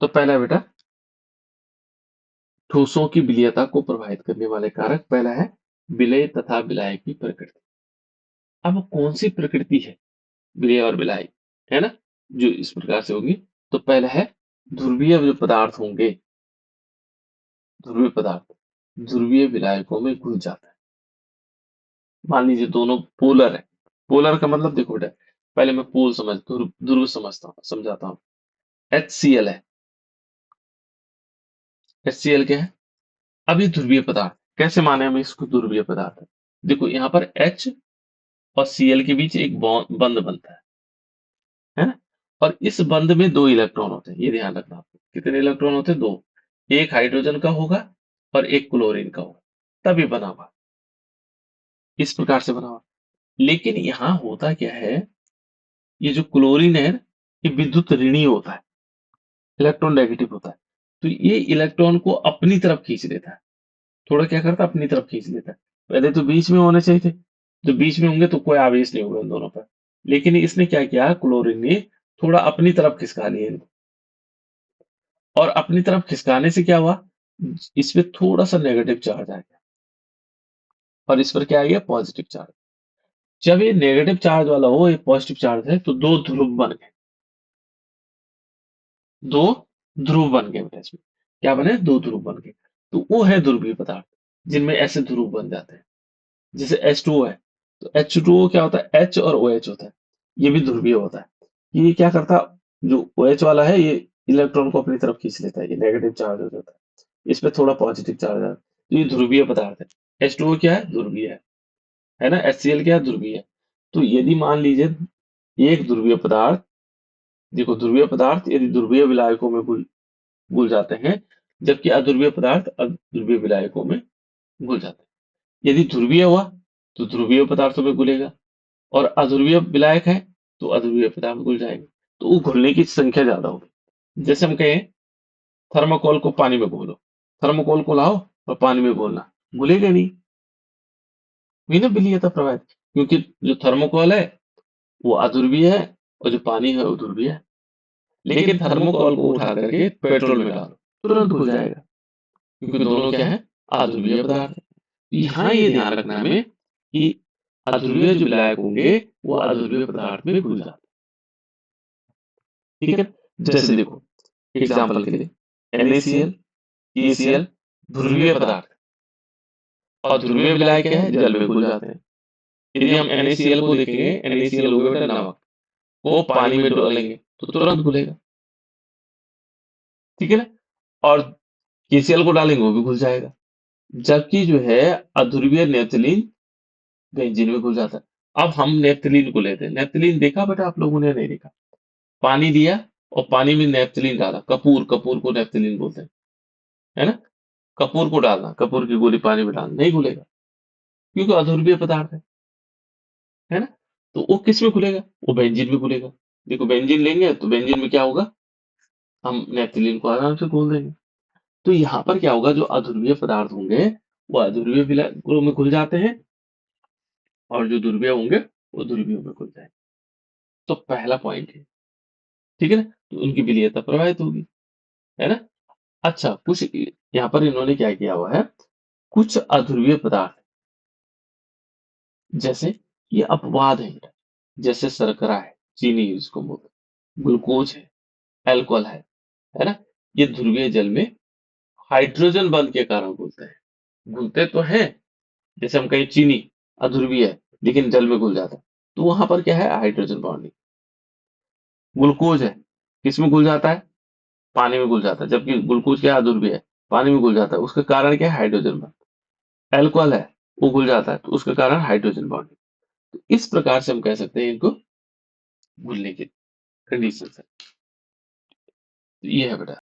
तो पहला बेटा, ठोसों की विलेयता को प्रभावित करने वाले कारक, पहला है विलेय तथा विलायक की प्रकृति। अब वो कौन सी प्रकृति है विलेय और विलायक, है ना, जो इस प्रकार से होगी। तो पहला है ध्रुवीय जो पदार्थ होंगे, ध्रुवीय पदार्थ ध्रुवीय विलायकों में घुल जाता है। मान लीजिए दोनों पोलर है। पोलर का मतलब देखो बेटा, पहले मैं पोल ध्रुव समझता हूँ, समझाता हूँ। HCl है। HCl क्या है, अब ये ध्रुवीय पदार्थ कैसे माने हम इसको ध्रुवीय पदार्थ है। देखो यहाँ पर H और Cl के बीच एक बंध बनता है ना। और इस बंध में 2 इलेक्ट्रॉन होते हैं, ये ध्यान रखना आपको। कितने इलेक्ट्रॉन होते हैं, 2। एक हाइड्रोजन का होगा और एक क्लोरीन का होगा, तभी बना हुआ, इस प्रकार से बना हुआ। लेकिन यहाँ होता क्या है, ये जो क्लोरीन है ये विद्युत ऋणी होता है, इलेक्ट्रॉन नेगेटिव होता है। तो ये इलेक्ट्रॉन को अपनी तरफ खींच लेता है, थोड़ा क्या करता है, अपनी तरफ खींच लेता है। पहले तो बीच में होने चाहिए थे, जो बीच में होंगे तो कोई आवेश नहीं होगा इन दोनों पर, लेकिन इसने क्या किया, क्लोरीन ने थोड़ा अपनी तरफ खिसका लिया इनको। और अपनी तरफ खिसकाने से क्या हुआ, इस पे थोड़ा सा नेगेटिव चार्ज आ गया और इस पर क्या आ गया, पॉजिटिव चार्ज। जब ये नेगेटिव चार्ज वाला हो, ये पॉजिटिव चार्ज है, तो 2 ध्रुव बन गए, 2 ध्रुव बन गए बेटा। इसमें क्या बने, 2 ध्रुव बन गए। तो वो है ध्रुवीय पदार्थ जिनमें ऐसे ध्रुव बन जाते हैं। जैसे H2O है, तो H2O क्या होता है, H और OH होता है, ये भी ध्रुवीय होता है। ये क्या करता, जो OH वाला है ये इलेक्ट्रॉन को अपनी तरफ खींच लेता है, ये नेगेटिव चार्ज हो जाता है, इस पे थोड़ा पॉजिटिव चार्ज आता है। तो ये ध्रुवीय पदार्थ है। H2O क्या है, ध्रुवीय है ना। HCl क्या है, ध्रुवीय है। तो यदि मान लीजिए एक ध्रुवीय पदार्थ, देखो ध्रुवीय पदार्थ यदि ध्रुवीय विलायकों में घुल घुल जाते हैं, जबकि अध्रुवीय पदार्थ अध्रुवीय विलायकों में घुल जाते हैं। यदि ध्रुवीय हुआ तो ध्रुवीय पदार्थों में घुलेगा, और अध्रुवीय विलायक है तो अध्रुवीय पदार्थ घुल जाएंगे, तो वो घुलने की संख्या ज्यादा होगी। जैसे हम कहें थर्मोकोल को पानी में घोलो, थर्मोकोल को लाओ और पानी में घोलना, घुलेगा नहीं, वही ना विलीयता प्रभावित, क्योंकि जो थर्मोकोल है वो अध्रुवीय है और जो पानी है वो ध्रुवीय है। लेकिन थर्मोकोल को उठा करके पेट्रोल में डालो, तुरंत घुल जाएगा, क्योंकि दोनों क्या है, अध्रुवीय पदार्थ है। यहाँ ये ध्यान रखना है हमें कि अध्रुवीय जो विलायक होंगे वो अध्रुवीय पदार्थ में घुल जाते हैं, ठीक है। जैसे देखो एग्जाम्पल के लिए NaCl, KCl ध्रुवीय पदार्थ, और ध्रुवीय विलायक क्या है, जल में घुल जाते हैं। यदि हम NaCl को देखेंगे, NaCl हो गया बेटा नमक, वो पानी में डालेंगे तो तुरंत घुलेगा, ठीक है ना। और KCl को डालेंगे वो भी घुल जाएगा। जबकि जो है अध्रुवीय नेप्थलीन बेंजीन में घुल जाता है। अब हम नेप्थलीन को लेते हैं, नेप्थलीन देखा बेटा आप लोगों ने, नहीं देखा। पानी दिया और पानी में नेप्थलीन डाला, कपूर, कपूर को नेप्थलीन बोलते हैं, है ना। कपूर को डालना, कपूर की गोली पानी में डालना, नहीं घुलेगा, क्योंकि अध्रुवीय पदार्थ है ना। तो वो किस में घुलेगा, वो बेंजीन में घुलेगा। देखो बेंजीन लेंगे तो बेंजीन में क्या होगा, हम नेप्थलीन को आराम से घोल देंगे। तो यहाँ पर क्या होगा, जो अध्रुवीय पदार्थ होंगे वो अध्रुवीय विलायकों में घुल जाते हैं, और जो ध्रुवीय होंगे वो ध्रुवीयों में घुल जाएंगे। तो पहला पॉइंट है, ठीक है ना। तो उनकी विलीयता प्रभावित होगी, है ना। अच्छा, कुछ यहाँ पर इन्होंने क्या किया हुआ है, कुछ अध्रुवीय पदार्थ जैसे ये अपवाद है, जैसे शर्करा है, चीनी जिसको बोलते हैं, ग्लूकोज है, अल्कोहल है ना। ये ध्रुवीय जल में हाइड्रोजन बंध के कारण घुलते हैं। घुलते तो हैं, जैसे हम कहें चीनी अध्रुवीय है लेकिन जल में घुल जाता है, तो वहां पर क्या है, हाइड्रोजन बॉन्डिंग। ग्लूकोज है, किसमें घुल जाता है, पानी में घुल जाता है, जबकि ग्लूकोज क्या है, अध्रुवीय है, पानी में घुल जाता है, उसका कारण क्या है, हाइड्रोजन बॉन्ड। अल्कोहल है, वो घुल जाता है, तो उसका कारण हाइड्रोजन बॉन्डिंग। तो इस प्रकार से हम कह सकते हैं इनको घुलने की कंडीशन है। तो ये है बेटा।